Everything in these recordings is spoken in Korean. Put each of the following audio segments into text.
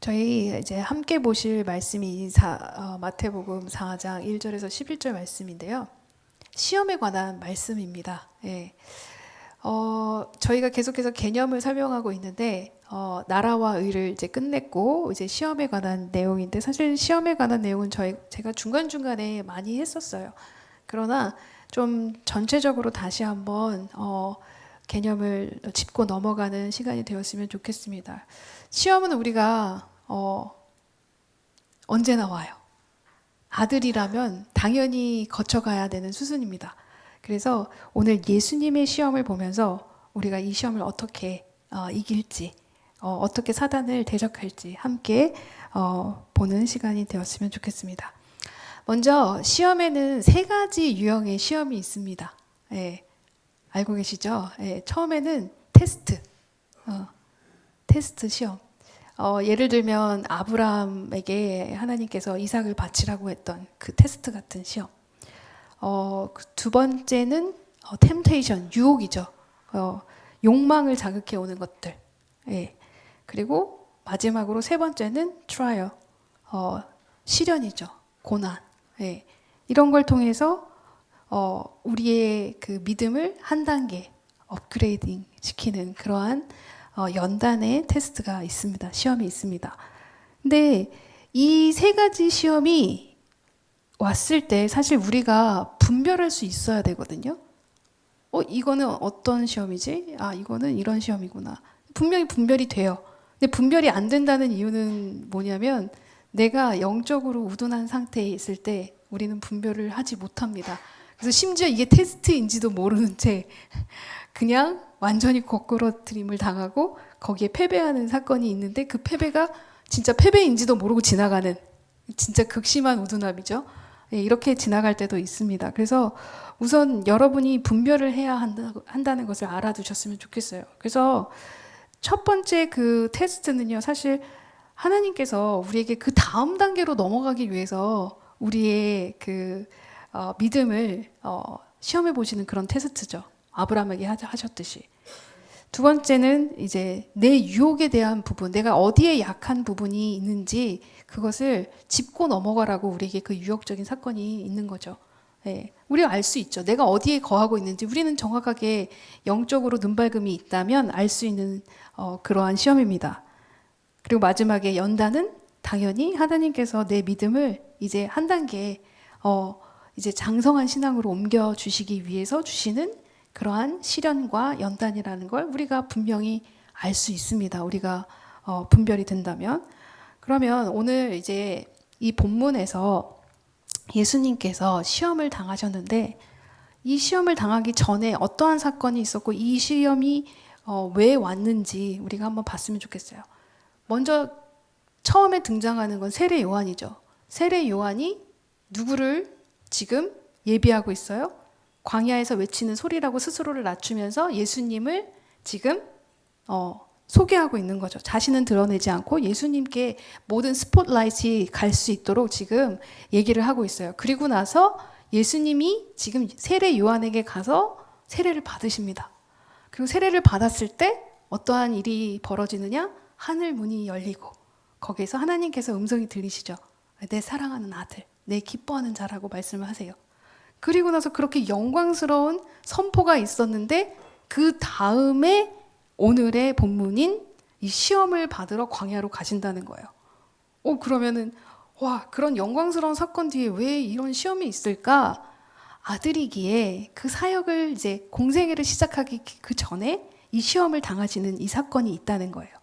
저희 이제 함께 보실 말씀이 마태복음 4장 1절에서 11절 말씀인데요. 시험에 관한 말씀입니다. 예. 저희가 계속해서 개념을 설명하고 있는데, 나라와 의를 이제 끝냈고, 이제 시험에 관한 내용인데, 사실 시험에 관한 내용은 제가 중간중간에 많이 했었어요. 그러나 좀 전체적으로 다시 한번, 개념을 짚고 넘어가는 시간이 되었으면 좋겠습니다. 시험은 우리가, 언제나 와요. 아들이라면 당연히 거쳐가야 되는 수순입니다. 그래서 오늘 예수님의 시험을 보면서 우리가 이 시험을 어떻게 이길지, 어떻게 사단을 대적할지 함께 보는 시간이 되었으면 좋겠습니다. 먼저 시험에는 세 가지 유형의 시험이 있습니다. 예, 알고 계시죠? 예, 처음에는 테스트 시험. 예를 들면 아브라함에게 하나님께서 이삭을 바치라고 했던 그 테스트 같은 시험. 두 번째는 템테이션, 유혹이죠. 욕망을 자극해 오는 것들. 예. 그리고 마지막으로 세 번째는 트라이얼, 시련이죠. 고난. 예. 이런 걸 통해서 우리의 그 믿음을 한 단계 업그레이딩 시키는 그러한 연단의 테스트가 있습니다. 시험이 있습니다. 근데 이 세 가지 시험이 왔을 때 사실 우리가 분별할 수 있어야 되거든요. 이거는 어떤 시험이지? 이거는 이런 시험이구나. 분명히 분별이 돼요. 근데 분별이 안 된다는 이유는 뭐냐면 내가 영적으로 우둔한 상태에 있을 때 우리는 분별을 하지 못합니다. 그래서 심지어 이게 테스트인지도 모르는 채 그냥 완전히 거꾸러뜨림을 당하고 거기에 패배하는 사건이 있는데 그 패배가 진짜 패배인지도 모르고 지나가는 진짜 극심한 우둔함이죠. 예, 이렇게 지나갈 때도 있습니다. 그래서 우선 여러분이 분별을 해야 한다는 것을 알아두셨으면 좋겠어요. 그래서 첫 번째 그 테스트는요, 사실 하나님께서 우리에게 그 다음 단계로 넘어가기 위해서 우리의 그 믿음을 시험해 보시는 그런 테스트죠. 아브라함에게 하셨듯이. 두 번째는 이제 내 유혹에 대한 부분, 내가 어디에 약한 부분이 있는지 그것을 짚고 넘어가라고 우리에게 그 유혹적인 사건이 있는 거죠. 예, 우리가 알 수 있죠. 내가 어디에 거하고 있는지 우리는 정확하게 영적으로 눈발금이 있다면 알 수 있는 그러한 시험입니다. 그리고 마지막에 연단은 당연히 하나님께서 내 믿음을 이제 한 단계 이제 장성한 신앙으로 옮겨 주시기 위해서 주시는 그러한 시련과 연단이라는 걸 우리가 분명히 알 수 있습니다. 우리가 분별이 된다면. 그러면 오늘 이제 이 본문에서 예수님께서 시험을 당하셨는데 이 시험을 당하기 전에 어떠한 사건이 있었고 이 시험이 왜 왔는지 우리가 한번 봤으면 좋겠어요. 먼저 처음에 등장하는 건 세례 요한이죠. 세례 요한이 누구를 지금 예비하고 있어요? 광야에서 외치는 소리라고 스스로를 낮추면서 예수님을 지금 소개하고 있는 거죠. 자신은 드러내지 않고 예수님께 모든 스포트라이트가 갈 수 있도록 지금 얘기를 하고 있어요. 그리고 나서 예수님이 지금 세례 요한에게 가서 세례를 받으십니다. 그리고 세례를 받았을 때 어떠한 일이 벌어지느냐? 하늘 문이 열리고 거기에서 하나님께서 음성이 들리시죠. 내 사랑하는 아들, 내 기뻐하는 자라고 말씀을 하세요. 그리고 나서 그렇게 영광스러운 선포가 있었는데 그 다음에 오늘의 본문인 이 시험을 받으러 광야로 가신다는 거예요. 그러면은 와, 그런 영광스러운 사건 뒤에 왜 이런 시험이 있을까? 아들이기에 그 사역을 이제 공생애를 시작하기 그 전에 이 시험을 당하시는 이 사건이 있다는 거예요.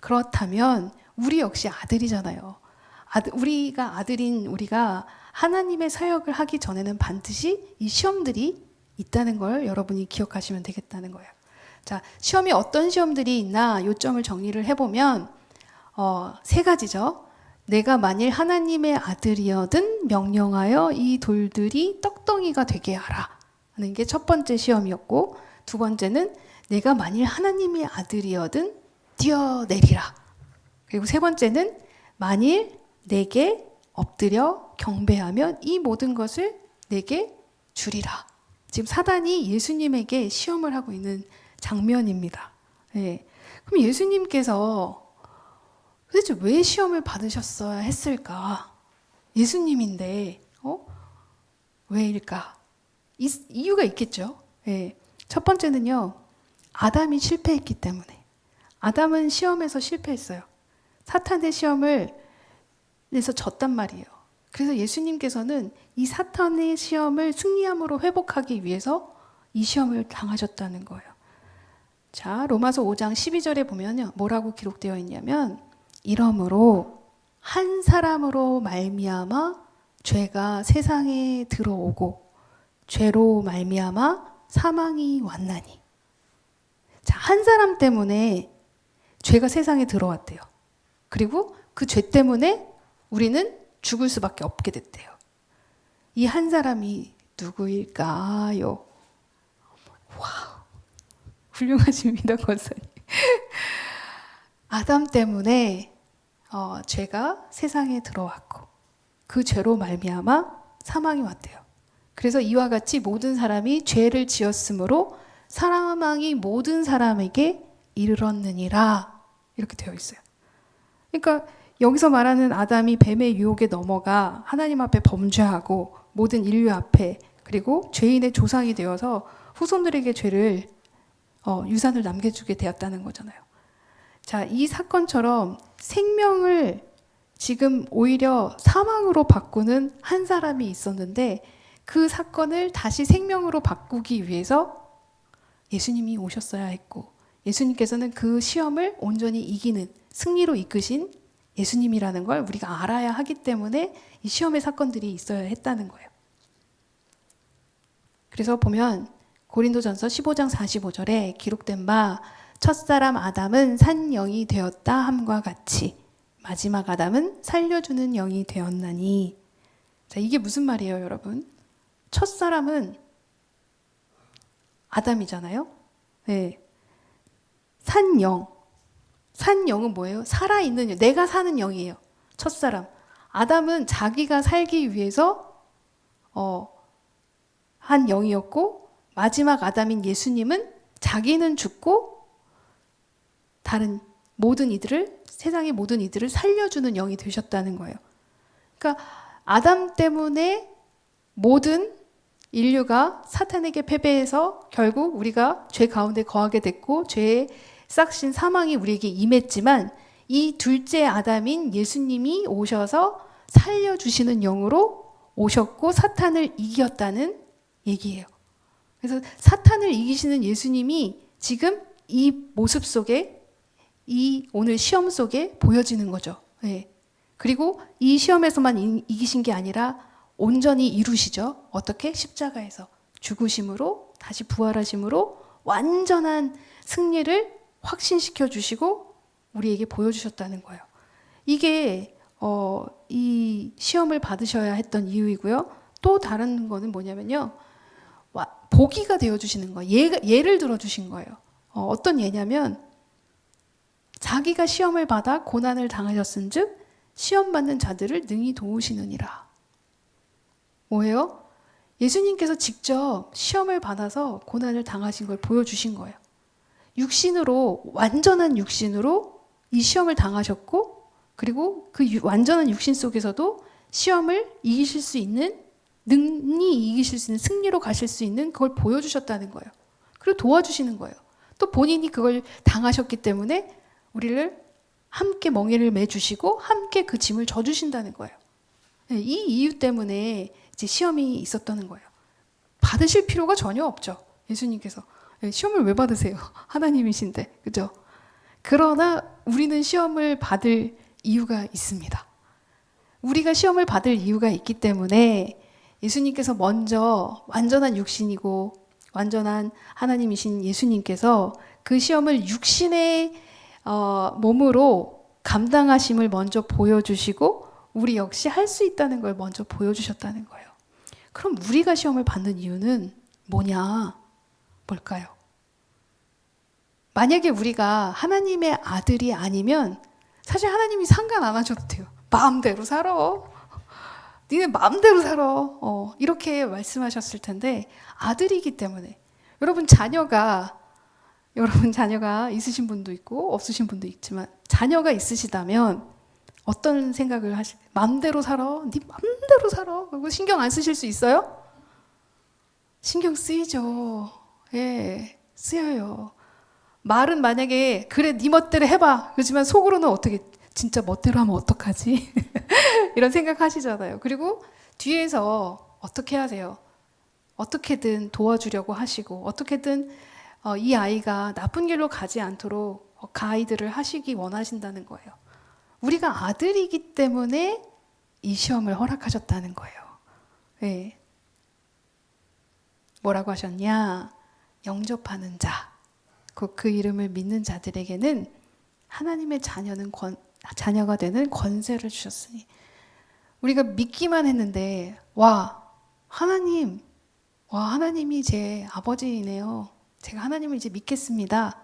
그렇다면 우리 역시 아들이잖아요. 우리가 아들인 우리가 하나님의 사역을 하기 전에는 반드시 이 시험들이 있다는 걸 여러분이 기억하시면 되겠다는 거예요. 자, 시험이 어떤 시험들이 있나 요점을 정리를 해보면 세 가지죠. 내가 만일 하나님의 아들이어든 명령하여 이 돌들이 떡덩이가 되게 하라 하는 게 첫 번째 시험이었고, 두 번째는 내가 만일 하나님의 아들이어든 뛰어내리라. 그리고 세 번째는 만일 내게 엎드려 경배하면 이 모든 것을 내게 주리라. 지금 사단이 예수님에게 시험을 하고 있는 장면입니다. 예. 그럼 예수님께서 도대체 왜 시험을 받으셨어야 했을까? 예수님인데, 왜일까? 이유가 있겠죠. 예. 첫 번째는요, 아담이 실패했기 때문에. 아담은 시험에서 실패했어요. 사탄의 시험을 내서 졌단 말이에요. 그래서 예수님께서는 이 사탄의 시험을 승리함으로 회복하기 위해서 이 시험을 당하셨다는 거예요. 자, 로마서 5장 12절에 보면요, 뭐라고 기록되어 있냐면, 이러므로 한 사람으로 말미암아 죄가 세상에 들어오고 죄로 말미암아 사망이 왔나니. 자, 한 사람 때문에 죄가 세상에 들어왔대요. 그리고 그 죄 때문에 우리는 죽을 수밖에 없게 됐대요. 이 한 사람이 누구일까요? 와우, 훌륭하십니다, 권사님. 아담 때문에 죄가 세상에 들어왔고 그 죄로 말미암아 사망이 왔대요. 그래서 이와 같이 모든 사람이 죄를 지었으므로 사망이 모든 사람에게 이르렀느니라, 이렇게 되어 있어요. 그러니까 여기서 말하는 아담이 뱀의 유혹에 넘어가 하나님 앞에 범죄하고 모든 인류 앞에, 그리고 죄인의 조상이 되어서 후손들에게 죄를 유산을 남겨주게 되었다는 거잖아요. 자, 이 사건처럼 생명을 지금 오히려 사망으로 바꾸는 한 사람이 있었는데, 그 사건을 다시 생명으로 바꾸기 위해서 예수님이 오셨어야 했고, 예수님께서는 그 시험을 온전히 이기는, 승리로 이끄신 예수님이라는 걸 우리가 알아야 하기 때문에 이 시험의 사건들이 있어야 했다는 거예요. 그래서 보면 고린도전서 15장 45절에 기록된 바, 첫사람 아담은 산 영이 되었다 함과 같이 마지막 아담은 살려주는 영이 되었나니. 자, 이게 무슨 말이에요, 여러분? 첫사람은 아담이잖아요. 네. 산 영. 산 영은 뭐예요? 살아있는 영. 내가 사는 영이에요. 첫사람. 아담은 자기가 살기 위해서 한 영이었고, 마지막 아담인 예수님은 자기는 죽고 다른 모든 이들을, 세상의 모든 이들을 살려주는 영이 되셨다는 거예요. 그러니까 아담 때문에 모든 인류가 사탄에게 패배해서 결국 우리가 죄 가운데 거하게 됐고 죄의 싹신 사망이 우리에게 임했지만, 이 둘째 아담인 예수님이 오셔서 살려주시는 영으로 오셨고 사탄을 이겼다는 얘기예요. 그래서 사탄을 이기시는 예수님이 지금 이 모습 속에, 이 오늘 시험 속에 보여지는 거죠. 네. 그리고 이 시험에서만 이기신 게 아니라 온전히 이루시죠. 어떻게? 십자가에서 죽으심으로 다시 부활하심으로 완전한 승리를 확신시켜 주시고 우리에게 보여주셨다는 거예요. 이게 이 시험을 받으셔야 했던 이유이고요. 또 다른 거는 뭐냐면요, 보기가 되어주시는 거예요. 예를 들어주신 거예요. 어떤 예냐면, 자기가 시험을 받아 고난을 당하셨은 즉 시험 받는 자들을 능히 도우시느니라. 뭐예요? 예수님께서 직접 시험을 받아서 고난을 당하신 걸 보여주신 거예요. 육신으로, 완전한 육신으로 이 시험을 당하셨고, 그리고 그 완전한 육신 속에서도 시험을 이기실 수 있는, 능히 이기실 수 있는, 승리로 가실 수 있는 그걸 보여주셨다는 거예요. 그리고 도와주시는 거예요. 또 본인이 그걸 당하셨기 때문에 우리를 함께 멍에를 매주시고 함께 그 짐을 져주신다는 거예요. 이 이유 때문에 이제 시험이 있었다는 거예요. 받으실 필요가 전혀 없죠. 예수님께서 시험을 왜 받으세요? 하나님이신데, 그죠? 그러나 우리는 시험을 받을 이유가 있습니다. 우리가 시험을 받을 이유가 있기 때문에 예수님께서 먼저 완전한 육신이고 완전한 하나님이신 예수님께서 그 시험을 육신의 몸으로 감당하심을 먼저 보여주시고 우리 역시 할 수 있다는 걸 먼저 보여주셨다는 거예요. 그럼 우리가 시험을 받는 이유는 뭐냐? 뭘까요? 만약에 우리가 하나님의 아들이 아니면 사실 하나님이 상관 안 하셔도 돼요. 마음대로 살아. 니네 마음대로 살아. 이렇게 말씀하셨을 텐데, 아들이기 때문에. 여러분 자녀가 있으신 분도 있고 없으신 분도 있지만, 자녀가 있으시다면 어떤 생각을 맘대로 살아? 네 맘대로 살아? 그거 신경 안 쓰실 수 있어요? 신경 쓰이죠. 예, 쓰여요. 말은 만약에 그래 네 멋대로 해봐. 그렇지만 속으로는 어떻게 진짜 멋대로 하면 어떡하지? 이런 생각하시잖아요. 그리고 뒤에서 어떻게 하세요? 어떻게든 도와주려고 하시고 어떻게든 이 아이가 나쁜 길로 가지 않도록 가이드를 하시기 원하신다는 거예요. 우리가 아들이기 때문에 이 시험을 허락하셨다는 거예요. 네. 뭐라고 하셨냐? 영접하는 자, 그 이름을 믿는 자들에게는 하나님의 자녀가 되는 권세를 주셨으니 우리가 믿기만 했는데 하나님이 제 아버지이네요. 제가 하나님을 이제 믿겠습니다.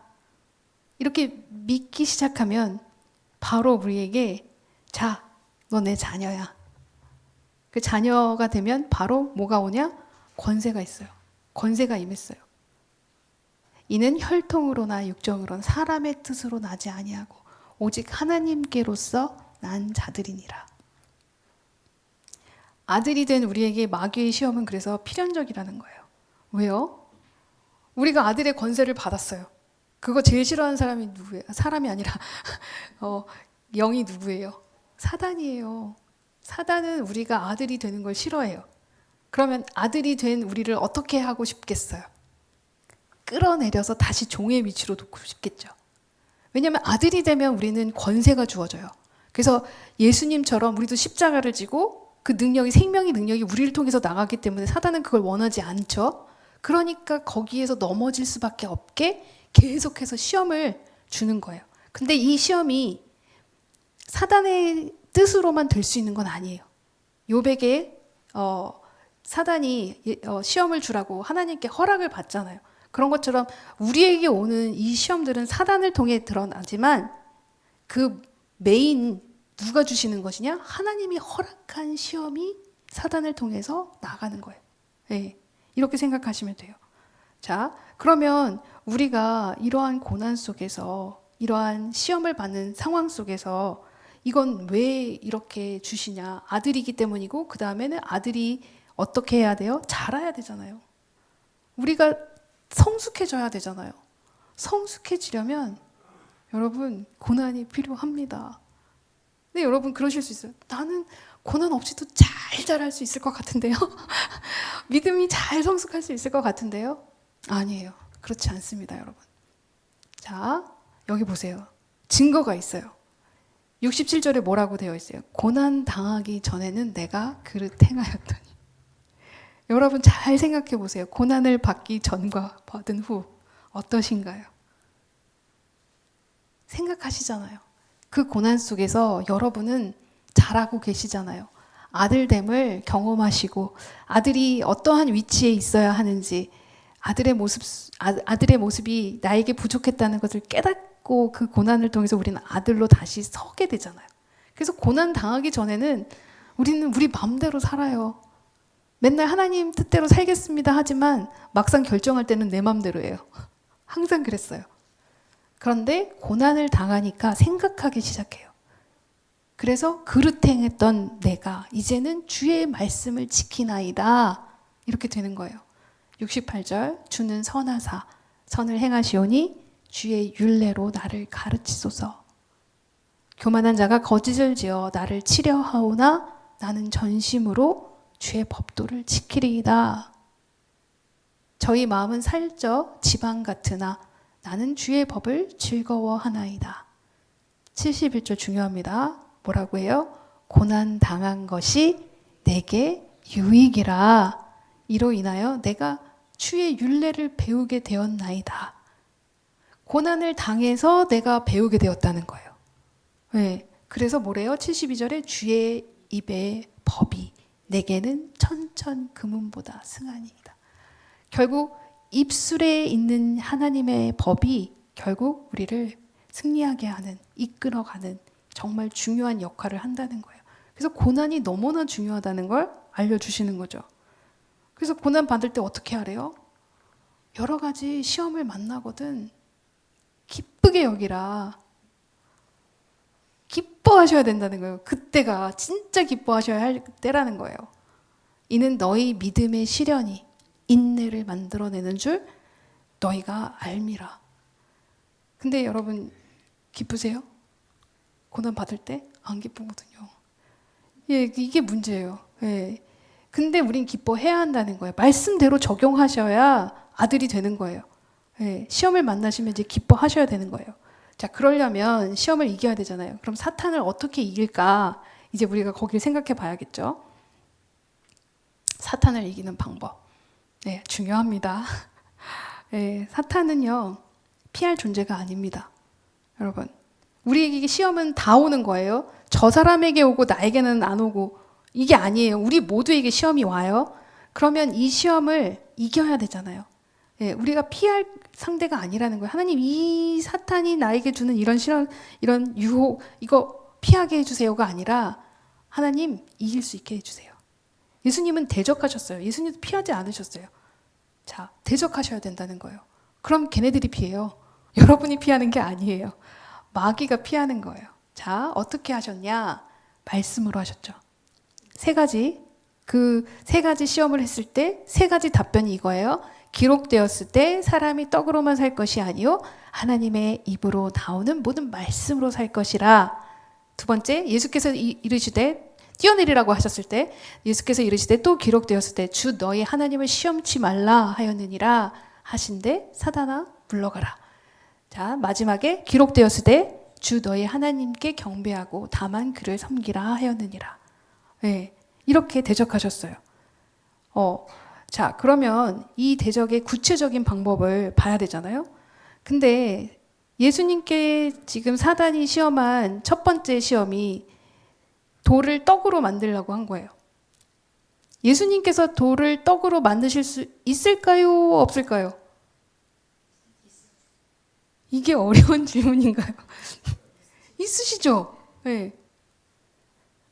이렇게 믿기 시작하면 바로 우리에게 자, 너 내 자녀야. 그 자녀가 되면 바로 뭐가 오냐? 권세가 있어요. 권세가 임했어요. 이는 혈통으로나 육정으로나 사람의 뜻으로 나지 아니하고 오직 하나님께로서 난 자들이니라. 아들이 된 우리에게 마귀의 시험은 그래서 필연적이라는 거예요. 왜요? 우리가 아들의 권세를 받았어요. 그거 제일 싫어하는 사람이 누구예요? 사람이 아니라 영이 누구예요? 사단이에요. 사단은 우리가 아들이 되는 걸 싫어해요. 그러면 아들이 된 우리를 어떻게 하고 싶겠어요? 끌어내려서 다시 종의 위치로 놓고 싶겠죠. 왜냐하면 아들이 되면 우리는 권세가 주어져요. 그래서 예수님처럼 우리도 십자가를 지고 그 능력이 생명의 능력이 우리를 통해서 나가기 때문에 사단은 그걸 원하지 않죠. 그러니까 거기에서 넘어질 수밖에 없게 계속해서 시험을 주는 거예요. 근데 이 시험이 사단의 뜻으로만 될 수 있는 건 아니에요. 욥에게 사단이 시험을 주라고 하나님께 허락을 받잖아요. 그런 것처럼 우리에게 오는 이 시험들은 사단을 통해 드러나지만 그 메인 누가 주시는 것이냐? 하나님이 허락한 시험이 사단을 통해서 나가는 거예요. 네, 이렇게 생각하시면 돼요. 자, 그러면 우리가 이러한 고난 속에서 이러한 시험을 받는 상황 속에서 이건 왜 이렇게 주시냐? 아들이기 때문이고 그 다음에는 아들이 어떻게 해야 돼요? 자라야 되잖아요. 우리가 성숙해져야 되잖아요. 성숙해지려면 여러분 고난이 필요합니다. 근데 여러분 그러실 수 있어요. 나는 고난 없이도 잘 자랄 수 있을 것 같은데요. 믿음이 잘 성숙할 수 있을 것 같은데요. 아니에요. 그렇지 않습니다, 여러분. 자, 여기 보세요. 증거가 있어요. 67절에 뭐라고 되어 있어요? 고난 당하기 전에는 내가 그릇 행하였더니. 여러분 잘 생각해 보세요. 고난을 받기 전과 받은 후 어떠신가요? 생각하시잖아요. 그 고난 속에서 여러분은 잘하고 계시잖아요. 아들됨을 경험하시고 아들이 어떠한 위치에 있어야 하는지 아들의 모습이 나에게 부족했다는 것을 깨닫고 그 고난을 통해서 우리는 아들로 다시 서게 되잖아요. 그래서 고난 당하기 전에는 우리는 우리 마음대로 살아요. 맨날 하나님 뜻대로 살겠습니다 하지만 막상 결정할 때는 내 마음대로예요. 항상 그랬어요. 그런데 고난을 당하니까 생각하기 시작해요. 그래서 그릇행했던 내가 이제는 주의 말씀을 지키나이다. 이렇게 되는 거예요. 68절 주는 선하사 선을 행하시오니 주의 율례로 나를 가르치소서. 교만한 자가 거짓을 지어 나를 치려하오나 나는 전심으로 주의 법도를 지키리이다. 저희 마음은 살쪄 지방 같으나 나는 주의 법을 즐거워하나이다. 71절 중요합니다. 뭐라고 해요? 고난 당한 것이 내게 유익이라. 이로 인하여 내가 주의 율례를 배우게 되었나이다. 고난을 당해서 내가 배우게 되었다는 거예요. 네. 그래서 뭐래요? 72절에 주의 입의 법이 내게는 천천 금은보다 승하니이다. 결국 입술에 있는 하나님의 법이 결국 우리를 승리하게 하는, 이끌어가는 정말 중요한 역할을 한다는 거예요. 그래서 고난이 너무나 중요하다는 걸 알려주시는 거죠. 그래서 고난 받을 때 어떻게 하래요? 여러 가지 시험을 만나거든 기쁘게 여기라. 기뻐하셔야 된다는 거예요. 그때가 진짜 기뻐하셔야 할 때라는 거예요. 이는 너희 믿음의 시련이 인내를 만들어내는 줄 너희가 알미라. 근데 여러분 기쁘세요? 고난 받을 때 안 기쁘거든요. 예, 이게 문제예요. 예. 근데 우린 기뻐해야 한다는 거예요. 말씀대로 적용하셔야 아들이 되는 거예요. 예, 시험을 만나시면 이제 기뻐하셔야 되는 거예요. 자, 그러려면 시험을 이겨야 되잖아요. 그럼 사탄을 어떻게 이길까? 이제 우리가 거기를 생각해 봐야겠죠. 사탄을 이기는 방법. 네, 중요합니다. 네, 사탄은요, 피할 존재가 아닙니다. 여러분, 우리에게 시험은 다 오는 거예요. 저 사람에게 오고 나에게는 안 오고, 이게 아니에요. 우리 모두에게 시험이 와요. 그러면 이 시험을 이겨야 되잖아요. 네, 우리가 피할 상대가 아니라는 거예요. 하나님, 이 사탄이 나에게 주는 이런 시험, 이런 유혹, 이거 피하게 해주세요가 아니라 하나님 이길 수 있게 해주세요. 예수님은 대적하셨어요. 예수님도 피하지 않으셨어요. 자, 대적하셔야 된다는 거예요. 그럼 걔네들이 피해요. 여러분이 피하는 게 아니에요. 마귀가 피하는 거예요. 자, 어떻게 하셨냐? 말씀으로 하셨죠. 그 세 가지 시험을 했을 때 세 가지 답변이 이거예요. 기록되었을 때 사람이 떡으로만 살 것이 아니요 하나님의 입으로 나오는 모든 말씀으로 살 것이라. 두 번째, 예수께서 이르시되 뛰어내리라고 하셨을 때, 예수께서 이르시되 또 기록되었을 때 주 너희 하나님을 시험치 말라 하였느니라 하신데 사단아 물러가라. 자, 마지막에 기록되었을 때 주 너희 하나님께 경배하고 다만 그를 섬기라 하였느니라. 네, 이렇게 대적하셨어요. 자, 그러면 이 대적의 구체적인 방법을 봐야 되잖아요. 근데 예수님께 지금 사단이 시험한 첫 번째 시험이 돌을 떡으로 만들려고 한 거예요. 예수님께서 돌을 떡으로 만드실 수 있을까요? 없을까요? 이게 어려운 질문인가요? 있으시죠? 네.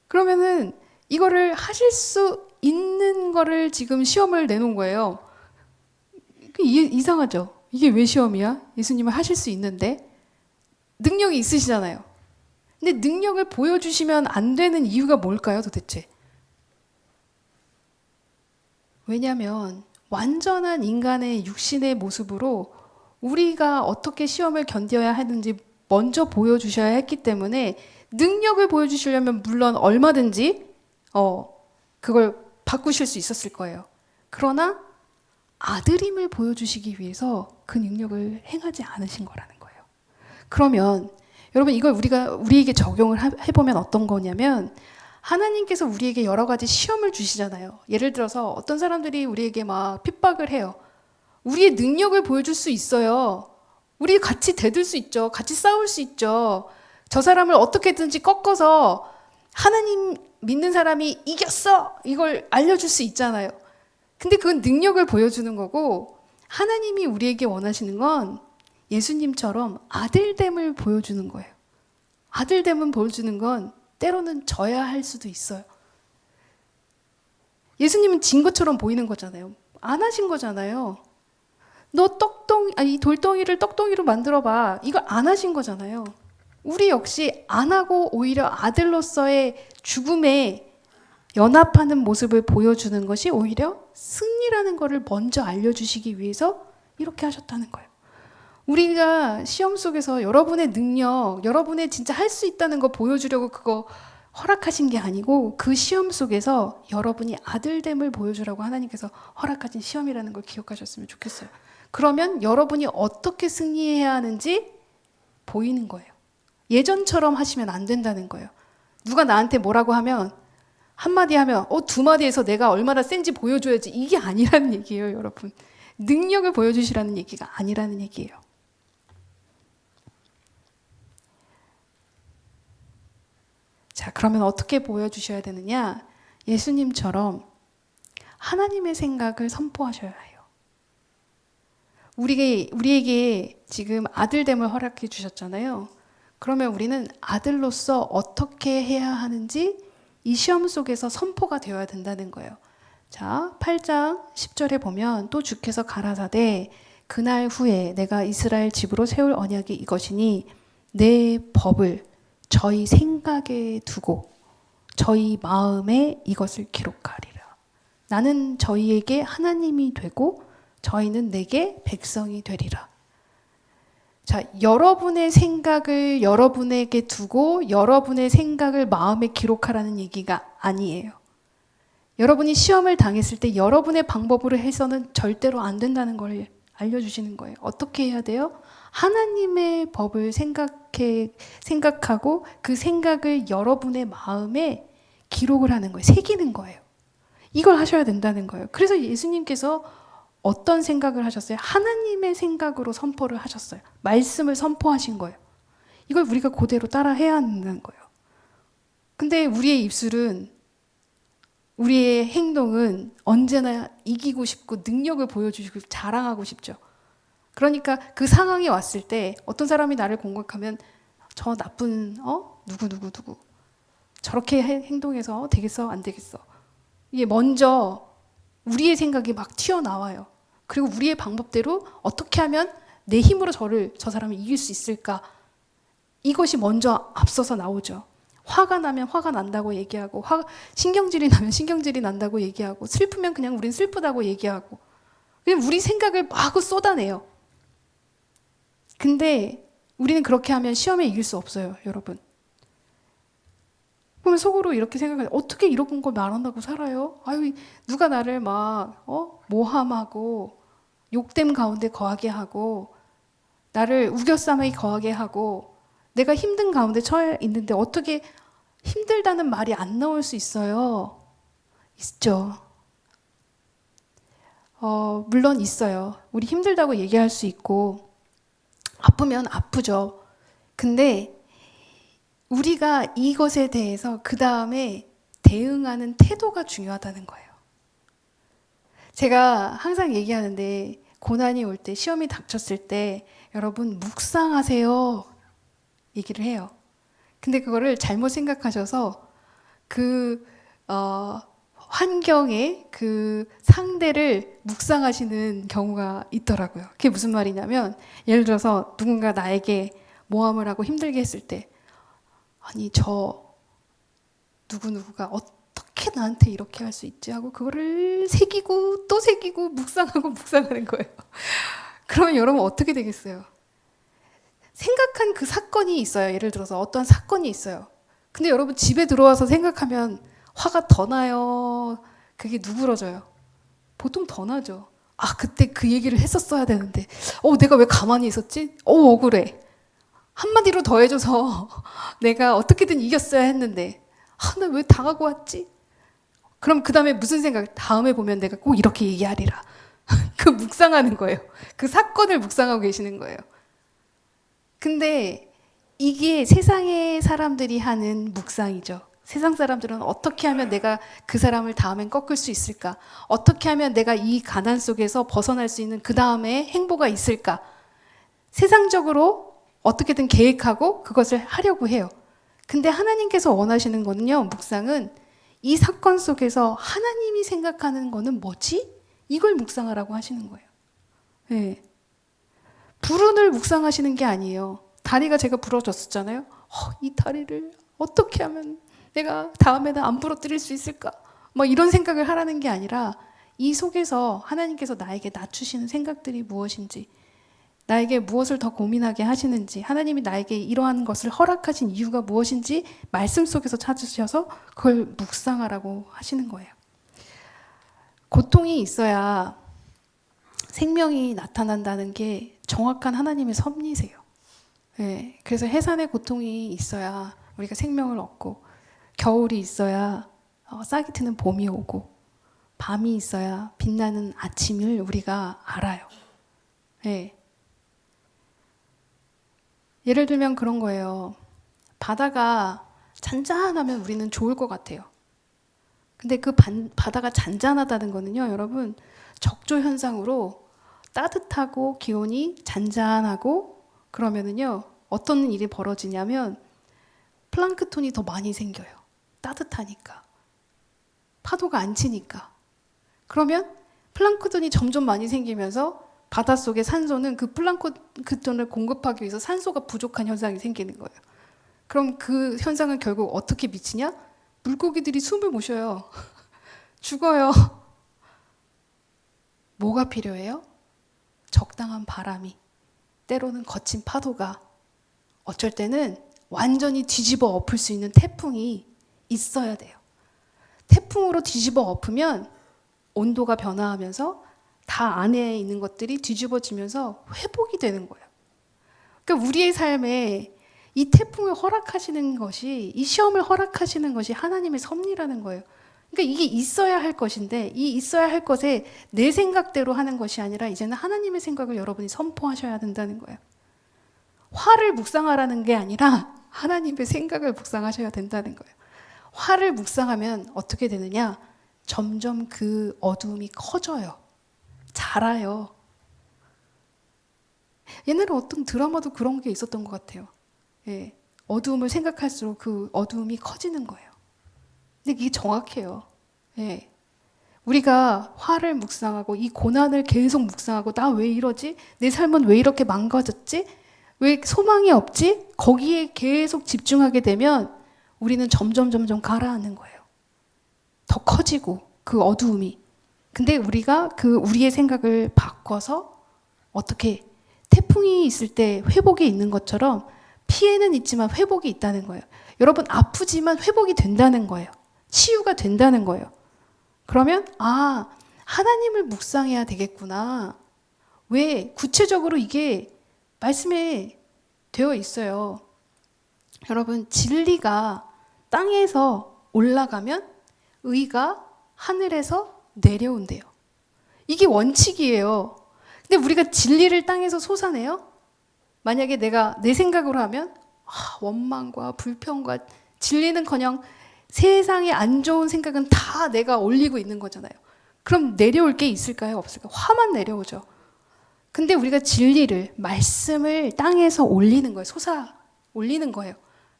그러면은 이거를 하실 수 있는 거를 지금 시험을 내놓은 거예요. 이상하죠? 이게 왜 시험이야? 예수님은 하실 수 있는데 능력이 있으시잖아요. 근데 능력을 보여주시면 안 되는 이유가 뭘까요, 도대체? 왜냐하면 완전한 인간의 육신의 모습으로 우리가 어떻게 시험을 견뎌야 하는지 먼저 보여주셔야 했기 때문에 능력을 보여주시려면 물론 얼마든지 그걸 바꾸실 수 있었을 거예요. 그러나 아들임을 보여주시기 위해서 그 능력을 행하지 않으신 거라는 거예요. 그러면 여러분 이걸 우리에게 적용을 해보면 어떤 거냐면 하나님께서 우리에게 여러 가지 시험을 주시잖아요. 예를 들어서 어떤 사람들이 우리에게 막 핍박을 해요. 우리의 능력을 보여줄 수 있어요. 우리 같이 대들 수 있죠. 같이 싸울 수 있죠. 저 사람을 어떻게든지 꺾어서 하나님 믿는 사람이 이겼어! 이걸 알려줄 수 있잖아요. 근데 그건 능력을 보여주는 거고 하나님이 우리에게 원하시는 건 예수님처럼 아들됨을 보여주는 거예요. 아들됨을 보여주는 건 때로는 져야 할 수도 있어요. 예수님은 진 것처럼 보이는 거잖아요. 안 하신 거잖아요. 너 이 돌덩이를 떡덩이로 만들어봐. 이걸 안 하신 거잖아요. 우리 역시 안 하고 오히려 아들로서의 죽음에 연합하는 모습을 보여주는 것이 오히려 승리라는 것을 먼저 알려주시기 위해서 이렇게 하셨다는 거예요. 우리가 시험 속에서 여러분의 능력, 여러분의 진짜 할 수 있다는 거 보여주려고 그거 허락하신 게 아니고 그 시험 속에서 여러분이 아들됨을 보여주라고 하나님께서 허락하신 시험이라는 걸 기억하셨으면 좋겠어요. 그러면 여러분이 어떻게 승리해야 하는지 보이는 거예요. 예전처럼 하시면 안 된다는 거예요. 누가 나한테 뭐라고 하면 한마디 하면 두 마디에서 내가 얼마나 센지 보여줘야지 이게 아니라는 얘기예요, 여러분. 능력을 보여주시라는 얘기가 아니라는 얘기예요. 자, 그러면 어떻게 보여주셔야 되느냐? 예수님처럼 하나님의 생각을 선포하셔야 해요. 우리에게 지금 아들됨을 허락해 주셨잖아요. 그러면 우리는 아들로서 어떻게 해야 하는지 이 시험 속에서 선포가 되어야 된다는 거예요. 자, 8장 10절에 보면 또 주께서 가라사대 그날 후에 내가 이스라엘 집으로 세울 언약이 이것이니 내 법을 저희 생각에 두고 저희 마음에 이것을 기록하리라. 나는 저희에게 하나님이 되고 저희는 내게 백성이 되리라. 자, 여러분의 생각을 여러분에게 두고 여러분의 생각을 마음에 기록하라는 얘기가 아니에요. 여러분이 시험을 당했을 때 여러분의 방법으로 해서는 절대로 안 된다는 걸 알려주시는 거예요. 어떻게 해야 돼요? 하나님의 법을 생각하고 그 생각을 여러분의 마음에 기록을 하는 거예요. 새기는 거예요. 이걸 하셔야 된다는 거예요. 그래서 예수님께서 어떤 생각을 하셨어요? 하나님의 생각으로 선포를 하셨어요. 말씀을 선포하신 거예요. 이걸 우리가 그대로 따라 해야 한다는 거예요. 근데 우리의 입술은, 우리의 행동은 언제나 이기고 싶고 능력을 보여주시고 자랑하고 싶죠. 그러니까 그 상황이 왔을 때 어떤 사람이 나를 공격하면 저 나쁜 누구 저렇게 행동해서 되겠어 안 되겠어, 이게 먼저 우리의 생각이 막 튀어나와요. 그리고 우리의 방법대로 어떻게 하면 내 힘으로 저 사람을 이길 수 있을까, 이것이 먼저 앞서서 나오죠. 화가 나면 화가 난다고 얘기하고, 신경질이 나면 신경질이 난다고 얘기하고, 슬프면 그냥 우린 슬프다고 얘기하고, 그냥 우리 생각을 마구 쏟아내요. 근데 우리는 그렇게 하면 시험에 이길 수 없어요, 여러분. 그러면 속으로 이렇게 생각해요. 어떻게 이런 걸 말한다고 살아요? 아유, 누가 나를 막 모함하고 욕됨 가운데 거하게 하고 나를 우겨싸매기 거하게 하고 내가 힘든 가운데 처해 있는데 어떻게 힘들다는 말이 안 나올 수 있어요? 있죠. 물론 있어요. 우리 힘들다고 얘기할 수 있고 아프면 아프죠. 근데 우리가 이것에 대해서 그 다음에 대응하는 태도가 중요하다는 거예요. 제가 항상 얘기하는데 고난이 올 때, 시험이 닥쳤을 때 여러분 묵상하세요 얘기를 해요. 근데 그거를 잘못 생각하셔서 환경에 그 상대를 묵상하시는 경우가 있더라고요. 그게 무슨 말이냐면, 예를 들어서 누군가 나에게 모함을 하고 힘들게 했을 때, 아니 저 누구누구가 어떻게 나한테 이렇게 할 수 있지 하고 그거를 새기고 또 새기고 묵상하고 묵상하는 거예요. 그러면 여러분 어떻게 되겠어요? 생각한 그 사건이 있어요. 예를 들어서 어떠한 사건이 있어요. 근데 여러분 집에 들어와서 생각하면 화가 더 나요? 그게 누그러져요? 보통 더 나죠. 아, 그때 그 얘기를 했었어야 되는데 내가 왜 가만히 있었지? 억울해. 한마디로 더 해줘서 내가 어떻게든 이겼어야 했는데 나 왜 당하고 왔지? 그럼 그 다음에 무슨 생각? 다음에 보면 내가 꼭 이렇게 얘기하리라. 그 묵상하는 거예요. 그 사건을 묵상하고 계시는 거예요. 근데 이게 세상의 사람들이 하는 묵상이죠. 세상 사람들은 어떻게 하면 내가 그 사람을 다음엔 꺾을 수 있을까? 어떻게 하면 내가 이 가난 속에서 벗어날 수 있는 그 다음에 행보가 있을까? 세상적으로 어떻게든 계획하고 그것을 하려고 해요. 근데 하나님께서 원하시는 거는요, 묵상은 이 사건 속에서 하나님이 생각하는 거는 뭐지? 이걸 묵상하라고 하시는 거예요. 네. 불운을 묵상하시는 게 아니에요. 다리가 제가 부러졌었잖아요. 이 다리를 어떻게 하면 내가 다음에는 안 부러뜨릴 수 있을까? 이런 생각을 하라는 게 아니라 이 속에서 하나님께서 나에게 낮추시는 생각들이 무엇인지, 나에게 무엇을 더 고민하게 하시는지, 하나님이 나에게 이러한 것을 허락하신 이유가 무엇인지 말씀 속에서 찾으셔서 그걸 묵상하라고 하시는 거예요. 고통이 있어야 생명이 나타난다는 게 정확한 하나님의 섭리세요. 네, 그래서 해산의 고통이 있어야 우리가 생명을 얻고, 겨울이 있어야 싹이 트는 봄이 오고, 밤이 있어야 빛나는 아침을 우리가 알아요. 네. 예를 들면 그런 거예요. 바다가 잔잔하면 우리는 좋을 것 같아요. 근데 그 바다가 잔잔하다는 거는요, 여러분, 적조 현상으로 따뜻하고 기온이 잔잔하고 그러면은요, 어떤 일이 벌어지냐면 플랑크톤이 더 많이 생겨요. 따뜻하니까. 파도가 안 치니까. 그러면 플랑크톤이 점점 많이 생기면서 바닷속의 산소는 그 플랑크톤을 공급하기 위해서 산소가 부족한 현상이 생기는 거예요. 그럼 그 현상은 결국 어떻게 미치냐? 물고기들이 숨을 못 쉬어요. 죽어요. 뭐가 필요해요? 적당한 바람이, 때로는 거친 파도가, 어쩔 때는 완전히 뒤집어 엎을 수 있는 태풍이 있어야 돼요. 태풍으로 뒤집어 엎으면 온도가 변화하면서 다 안에 있는 것들이 뒤집어지면서 회복이 되는 거예요. 그러니까 우리의 삶에 이 태풍을 허락하시는 것이, 이 시험을 허락하시는 것이 하나님의 섭리라는 거예요. 그러니까 이게 있어야 할 것인데, 이 있어야 할 것에 내 생각대로 하는 것이 아니라 이제는 하나님의 생각을 여러분이 선포하셔야 된다는 거예요. 화를 묵상하라는 게 아니라 하나님의 생각을 묵상하셔야 된다는 거예요. 화를 묵상하면 어떻게 되느냐? 점점 그 어두움이 커져요. 자라요. 옛날에 어떤 드라마도 그런 게 있었던 것 같아요. 예, 어두움을 생각할수록 그 어두움이 커지는 거예요. 근데 이게 정확해요. 예. 우리가 화를 묵상하고 이 고난을 계속 묵상하고 나 왜 이러지? 내 삶은 왜 이렇게 망가졌지? 왜 소망이 없지? 거기에 계속 집중하게 되면 우리는 점점 가라앉는 거예요. 더 커지고 그 어두움이. 근데 우리가 그 우리의 생각을 바꿔서 어떻게 태풍이 있을 때 회복이 있는 것처럼 피해는 있지만 회복이 있다는 거예요. 여러분 아프지만 회복이 된다는 거예요. 치유가 된다는 거예요. 그러면 하나님을 묵상해야 되겠구나. 왜? 구체적으로 이게 말씀에 되어 있어요. 여러분 진리가 땅에서 올라가면 의가 하늘에서 내려온대요. 이게 원칙이에요. 근데 우리가 진리를 땅에서 솟아내요? 만약에 내가 내 생각으로 하면 원망과 불평과 진리는커녕 세상에 안 좋은 생각은 다 내가 올리고 있는 거잖아요. 그럼 내려올 게 있을까요? 없을까요? 화만 내려오죠. 근데 우리가 진리를, 말씀을 땅에서 올리는 거예요. 솟아 올리는 거예요.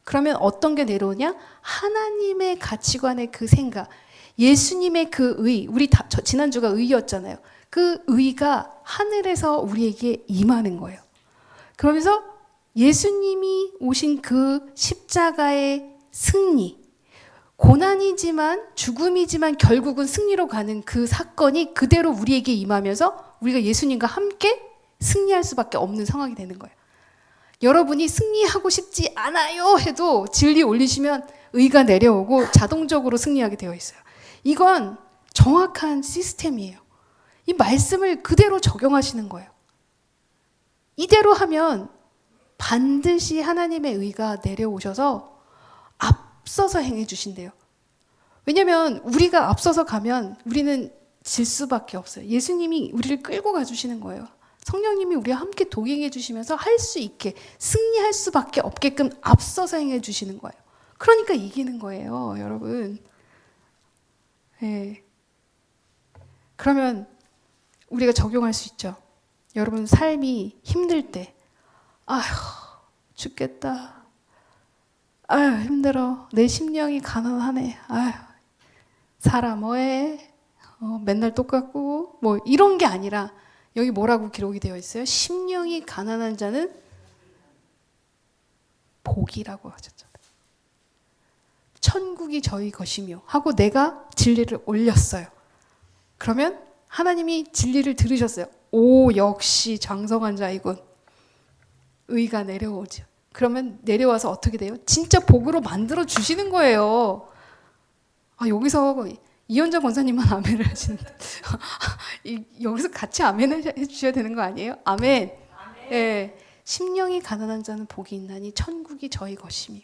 그러면 어떤 게 내려오냐? 하나님의 가치관의 그 생각, 예수님의 그 의, 우리 지난주가 의였잖아요. 그 의가 하늘에서 우리에게 임하는 거예요. 그러면서 예수님이 오신 그 십자가의 승리, 고난이지만 죽음이지만 결국은 승리로 가는 그 사건이 그대로 우리에게 임하면서 우리가 예수님과 함께 승리할 수밖에 없는 상황이 되는 거예요. 여러분이 승리하고 싶지 않아요 해도 진리 올리시면 의가 내려오고 자동적으로 승리하게 되어 있어요. 이건 정확한 시스템이에요. 이 말씀을 그대로 적용하시는 거예요. 이대로 하면 반드시 하나님의 의가 내려오셔서 앞서서 행해 주신대요. 왜냐하면 우리가 앞서서 가면 우리는 질 수밖에 없어요. 예수님이 우리를 끌고 가주시는 거예요. 성령님이 우리와 함께 동행해 주시면서 할 수 있게 승리할 수밖에 없게끔 앞서서 행해 주시는 거예요. 그러니까 이기는 거예요, 여러분. 네. 그러면 우리가 적용할 수 있죠. 여러분 삶이 힘들 때 아휴 죽겠다. 아휴 힘들어. 내 심령이 가난하네. 아휴 살아 뭐해? 맨날 똑같고 뭐 이런 게 아니라 여기 뭐라고 기록이 되어 있어요? 심령이 가난한 자는 복이라고 하셨잖아요. 천국이 저희 것이며 하고 내가 진리를 올렸어요. 그러면 하나님이 진리를 들으셨어요. 오 역시 장성한 자이군. 의가 내려오죠. 그러면 내려와서 어떻게 돼요? 진짜 복으로 만들어 주시는 거예요. 여기서 이현정 권사님만 아멘을 하시는데 여기서 같이 아멘 해주셔야 되는 거 아니에요? 아멘. 예, 심령이 가난한 자는 복이 있나니 천국이 저희 것이며.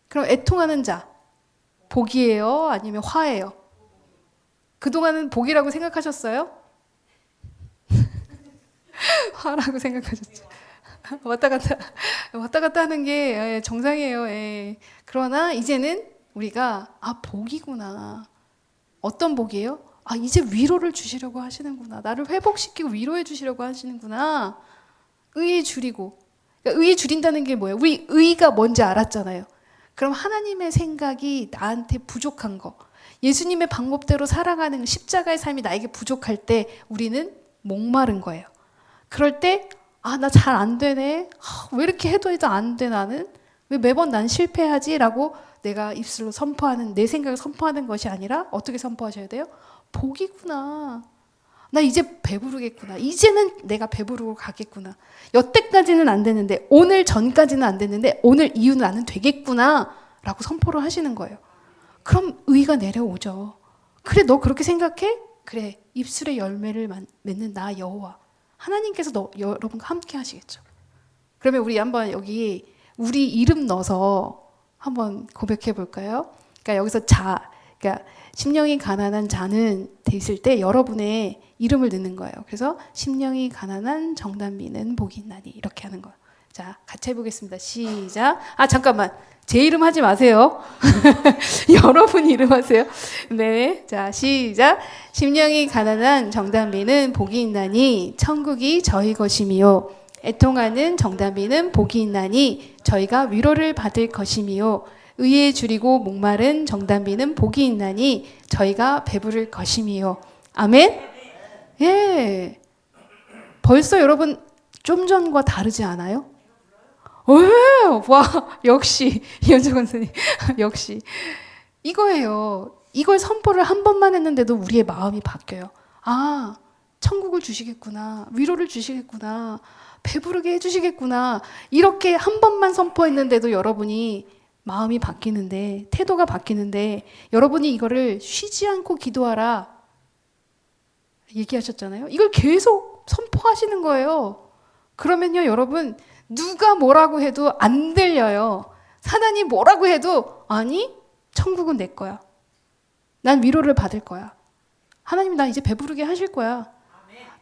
그럼 애통하는 자 복이에요? 아니면 화예요? 그동안은 복이라고 생각하셨어요? 화라고 생각하셨죠. 왔다 갔다 하는 게 정상이에요. 예. 그러나 이제는 우리가 복이구나. 어떤 복이에요? 이제 위로를 주시려고 하시는구나. 나를 회복시키고 위로해 주시려고 하시는구나. 의에 줄이고. 그러니까 의에 줄인다는 게 뭐예요? 우리 의가 뭔지 알았잖아요. 그럼 하나님의 생각이 나한테 부족한 거, 예수님의 방법대로 살아가는 십자가의 삶이 나에게 부족할 때 우리는 목마른 거예요. 그럴 때 나 잘 안 되네. 왜 이렇게 해도 안 돼 나는? 왜 매번 난 실패하지? 라고 내가 입술로 선포하는, 내 생각을 선포하는 것이 아니라 어떻게 선포하셔야 돼요? 복이구나. 나 이제 배부르겠구나. 이제는 내가 배부르고 가겠구나. 여태까지는 안 됐는데, 오늘 전까지는 안 됐는데, 오늘 이후는 나는 되겠구나. 라고 선포를 하시는 거예요. 그럼 의가 내려오죠. 그래, 너 그렇게 생각해? 그래, 입술의 열매를 맺는 나 여호와. 하나님께서 여러분과 함께 하시겠죠. 그러면 우리 한번 여기 우리 이름 넣어서 한번 고백해 볼까요? 그러니까 여기서 그러니까 심령이 가난한 자는 돼 있을 때 여러분의 이름을 넣는 거예요. 그래서 심령이 가난한 정단비는 복이 있나니 이렇게 하는 거예요. 자, 같이 해보겠습니다. 시작. 잠깐만. 제 이름 하지 마세요. 여러분 이름 하세요. 네. 자, 시작. 심령이 가난한 정단비는 복이 있나니 천국이 저희 것이미요. 애통하는 정단비는 복이 있나니 저희가 위로를 받을 것이미요. 의에 줄이고 목마른 정단비는 복이 있나니 저희가 배부를 것이미요. 아멘? 예. 벌써 여러분 좀 전과 다르지 않아요? 와, 역시 이현주 권사님 역시 이거예요. 이걸 선포를 한 번만 했는데도 우리의 마음이 바뀌어요. 천국을 주시겠구나. 위로를 주시겠구나. 배부르게 해주시겠구나. 이렇게 한 번만 선포했는데도 여러분이 마음이 바뀌는데, 태도가 바뀌는데, 여러분이 이거를 쉬지 않고 기도하라 얘기하셨잖아요. 이걸 계속 선포하시는 거예요. 그러면요, 여러분, 누가 뭐라고 해도 안 들려요. 사단이 뭐라고 해도, 아니, 천국은 내 거야. 난 위로를 받을 거야. 하나님, 나 이제 배부르게 하실 거야.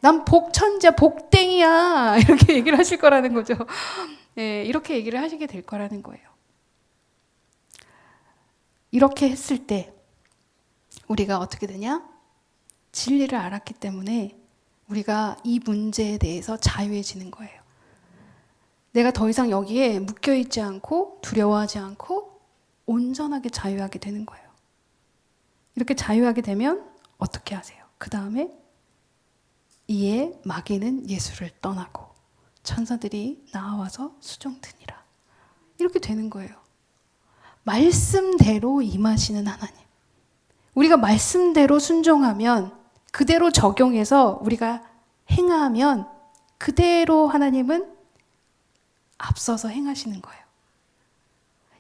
난 복천자, 복땡이야. 이렇게 얘기를 하실 거라는 거죠. 네, 이렇게 얘기를 하시게 될 거라는 거예요. 이렇게 했을 때 우리가 어떻게 되냐? 진리를 알았기 때문에 우리가 이 문제에 대해서 자유해지는 거예요. 내가 더 이상 여기에 묶여있지 않고 두려워하지 않고 온전하게 자유하게 되는 거예요. 이렇게 자유하게 되면 어떻게 하세요? 그 다음에 이에 마귀는 예수를 떠나고 천사들이 나와서 수종드니라. 이렇게 되는 거예요. 말씀대로 임하시는 하나님. 우리가 말씀대로 순종하면, 그대로 적용해서 우리가 행하면 그대로 하나님은 앞서서 행하시는 거예요.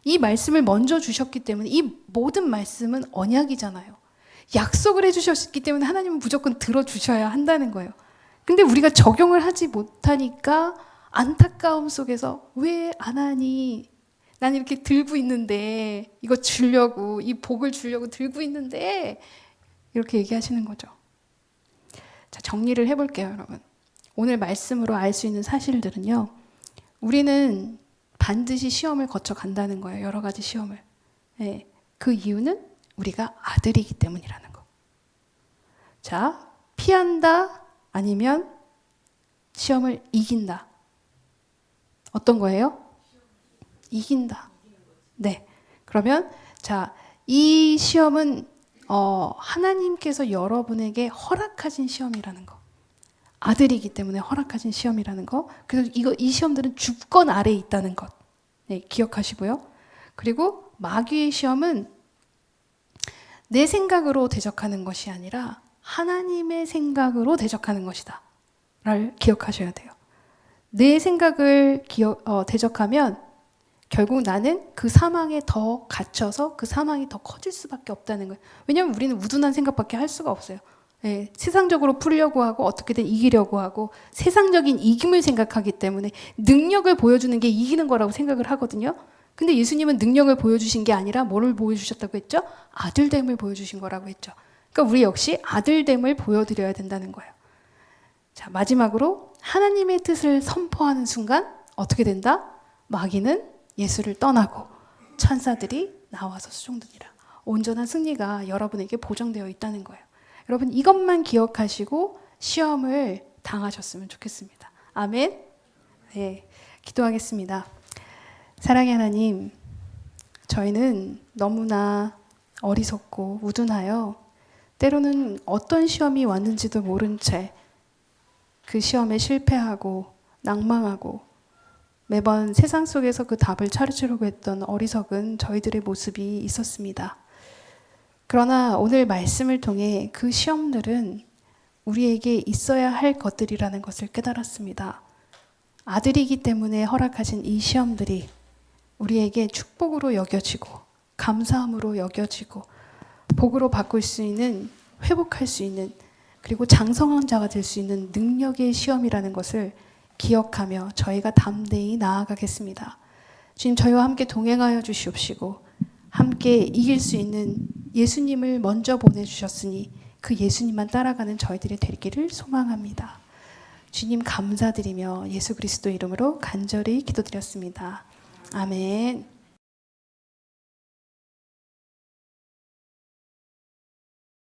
이 말씀을 먼저 주셨기 때문에, 이 모든 말씀은 언약이잖아요. 약속을 해주셨기 때문에 하나님은 무조건 들어주셔야 한다는 거예요. 근데 우리가 적용을 하지 못하니까 안타까움 속에서 왜 안 하니? 난 이렇게 들고 있는데, 이거 주려고, 이 복을 주려고 들고 있는데, 이렇게 얘기하시는 거죠. 자, 정리를 해볼게요, 여러분. 오늘 말씀으로 알 수 있는 사실들은요, 우리는 반드시 시험을 거쳐 간다는 거예요. 여러 가지 시험을. 네, 그 이유는 우리가 아들이기 때문이라는 거. 자, 피한다 아니면 시험을 이긴다. 어떤 거예요? 이긴다. 네. 그러면 자, 이 시험은 하나님께서 여러분에게 허락하신 시험이라는 거. 아들이기 때문에 허락하신 시험이라는 거. 그래서 이 시험들은 주권 아래에 있다는 것. 네, 기억하시고요. 그리고 마귀의 시험은 내 생각으로 대적하는 것이 아니라 하나님의 생각으로 대적하는 것이다. 를 기억하셔야 돼요. 내 생각을 대적하면 결국 나는 그 사망에 더 갇혀서 그 사망이 더 커질 수밖에 없다는 거예요. 왜냐하면 우리는 우둔한 생각밖에 할 수가 없어요. 네, 세상적으로 풀려고 하고 어떻게든 이기려고 하고 세상적인 이김을 생각하기 때문에 능력을 보여주는 게 이기는 거라고 생각을 하거든요. 근데 예수님은 능력을 보여주신 게 아니라 뭐를 보여주셨다고 했죠? 아들됨을 보여주신 거라고 했죠. 그러니까 우리 역시 아들됨을 보여드려야 된다는 거예요. 자, 마지막으로 하나님의 뜻을 선포하는 순간 어떻게 된다? 마귀는 예수를 떠나고 천사들이 나와서 수종드니라. 온전한 승리가 여러분에게 보장되어 있다는 거예요. 여러분 이것만 기억하시고 시험을 당하셨으면 좋겠습니다. 아멘. 네, 기도하겠습니다. 사랑의 하나님, 저희는 너무나 어리석고 우둔하여 때로는 어떤 시험이 왔는지도 모른 채 그 시험에 실패하고 낭망하고 매번 세상 속에서 그 답을 찾으려고 했던 어리석은 저희들의 모습이 있었습니다. 그러나 오늘 말씀을 통해 그 시험들은 우리에게 있어야 할 것들이라는 것을 깨달았습니다. 아들이기 때문에 허락하신 이 시험들이 우리에게 축복으로 여겨지고 감사함으로 여겨지고 복으로 바꿀 수 있는, 회복할 수 있는, 그리고 장성한 자가 될 수 있는 능력의 시험이라는 것을 기억하며 저희가 담대히 나아가겠습니다. 주님, 저희와 함께 동행하여 주시옵시고 함께 이길 수 있는 예수님을 먼저 보내주셨으니 그 예수님만 따라가는 저희들이 되기를 소망합니다. 주님 감사드리며 예수 그리스도 이름으로 간절히 기도드렸습니다. 아멘.